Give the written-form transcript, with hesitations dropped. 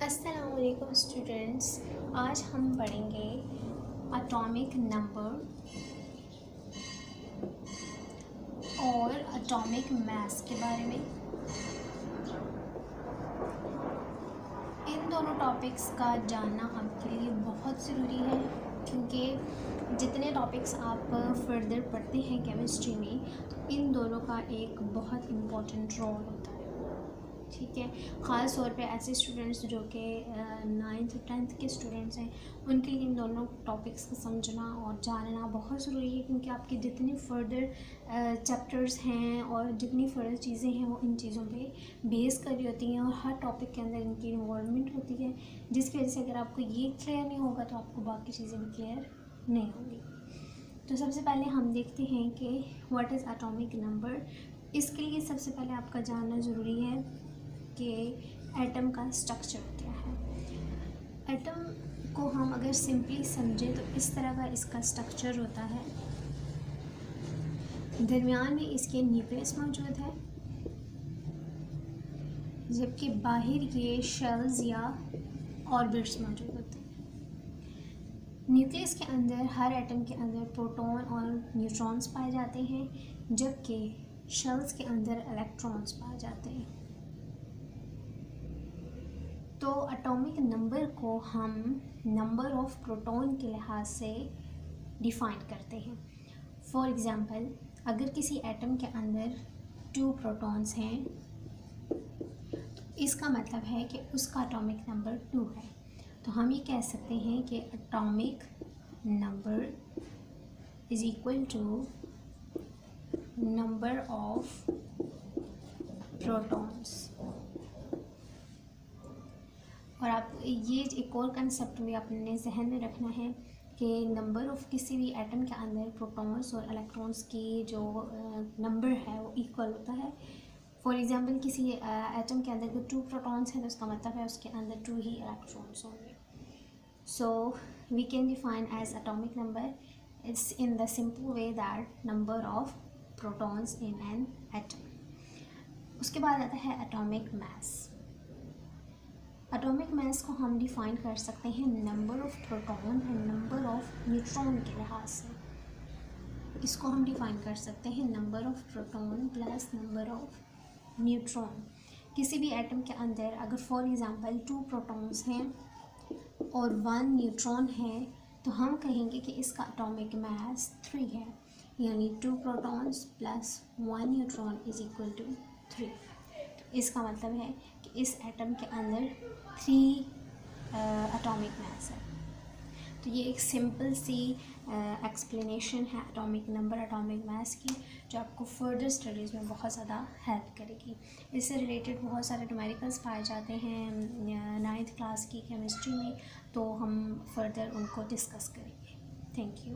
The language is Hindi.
अस्सलामुअलैकुम स्टूडेंट्स, आज हम पढ़ेंगे एटॉमिक नंबर और एटॉमिक मास के बारे में। इन दोनों टॉपिक्स का जानना आपके लिए बहुत ज़रूरी है, क्योंकि जितने टॉपिक्स आप फर्दर पढ़ते हैं केमिस्ट्री में, तो इन दोनों का एक बहुत इम्पोर्टेंट रोल होता है। ठीक है, ख़ास तौर पे ऐसे स्टूडेंट्स जो कि 9th 10th के स्टूडेंट्स हैं, उनके लिए इन दोनों टॉपिक्स को समझना और जानना बहुत ज़रूरी है, क्योंकि आपके जितने फर्दर चैप्टर्स हैं और जितनी फर्दर चीज़ें हैं वो इन चीज़ों पे बेस कर रही होती हैं और हर टॉपिक के अंदर इनकी इन्वॉल्वमेंट होती है, जिसकी वजह से अगर आपको ये क्लियर नहीं होगा तो आपको बाकी चीज़ें भी क्लियर नहीं होंगी। तो सबसे पहले हम देखते हैं कि व्हाट इज़ एटॉमिक नंबर। इसके लिए सबसे पहले आपका जानना ज़रूरी है कि एटम का स्ट्रक्चर क्या है। एटम को हम अगर सिंपली समझें तो इस तरह का इसका स्ट्रक्चर होता है। दरमियान में इसके न्यूक्लियस मौजूद है, जबकि बाहर ये शेल्स या ऑर्बिट्स मौजूद होते हैं। न्यूक्लियस के अंदर हर एटम के अंदर प्रोटॉन और न्यूट्रॉन्स पाए जाते हैं, जबकि शेल्स के अंदर इलेक्ट्रॉन्स पाए जाते हैं। तो एटॉमिक नंबर को हम नंबर ऑफ प्रोटॉन के लिहाज से डिफ़ाइन करते हैं। फॉर एग्ज़ाम्पल, अगर किसी एटम के अंदर 2 प्रोटॉन्स हैं तो इसका मतलब है कि उसका एटॉमिक नंबर 2 है। तो हम ये कह सकते हैं कि atomic number is equal to number of protons. और आप ये एक और कंसेप्ट भी अपने जहन में रखना है कि नंबर ऑफ़ किसी भी एटम के अंदर प्रोटॉन्स और इलेक्ट्रॉन्स की जो नंबर है वो इक्वल होता है। फॉर एग्ज़ाम्पल, किसी एटम के अंदर अगर 2 प्रोटॉन्स हैं तो उसका मतलब है उसके अंदर 2 ही इलेक्ट्रॉन्स होंगे। So we can define as atomic number it's in the simple way that number of protons in an atom. उसके बाद आता है एटॉमिक मास। एटॉमिक मास को हम डिफ़ाइन कर सकते हैं नंबर ऑफ़ प्रोटॉन और नंबर ऑफ़ न्यूट्रॉन के लिहाज से। इसको हम डिफ़ाइन कर सकते हैं number of proton plus number of neutron. किसी भी एटम के अंदर अगर फॉर एग्ज़ाम्पल 2 प्रोटॉन्स हैं और 1 न्यूट्रॉन है, तो हम कहेंगे कि इसका एटॉमिक मास 3 है, यानी 2 protons plus 1 neutron is equal to 3। इसका मतलब है कि इस एटम के अंदर 3 एटॉमिक मास है। तो ये एक सिंपल सी एक्सप्लेनेशन है एटॉमिक नंबर एटॉमिक मास की, जो आपको फर्दर स्टडीज़ में बहुत ज़्यादा हेल्प करेगी। इससे रिलेटेड बहुत सारे न्यूमेरिकल्स पाए जाते हैं 9th क्लास की केमिस्ट्री में, तो हम फर्दर उनको डिस्कस करेंगे। Thank you.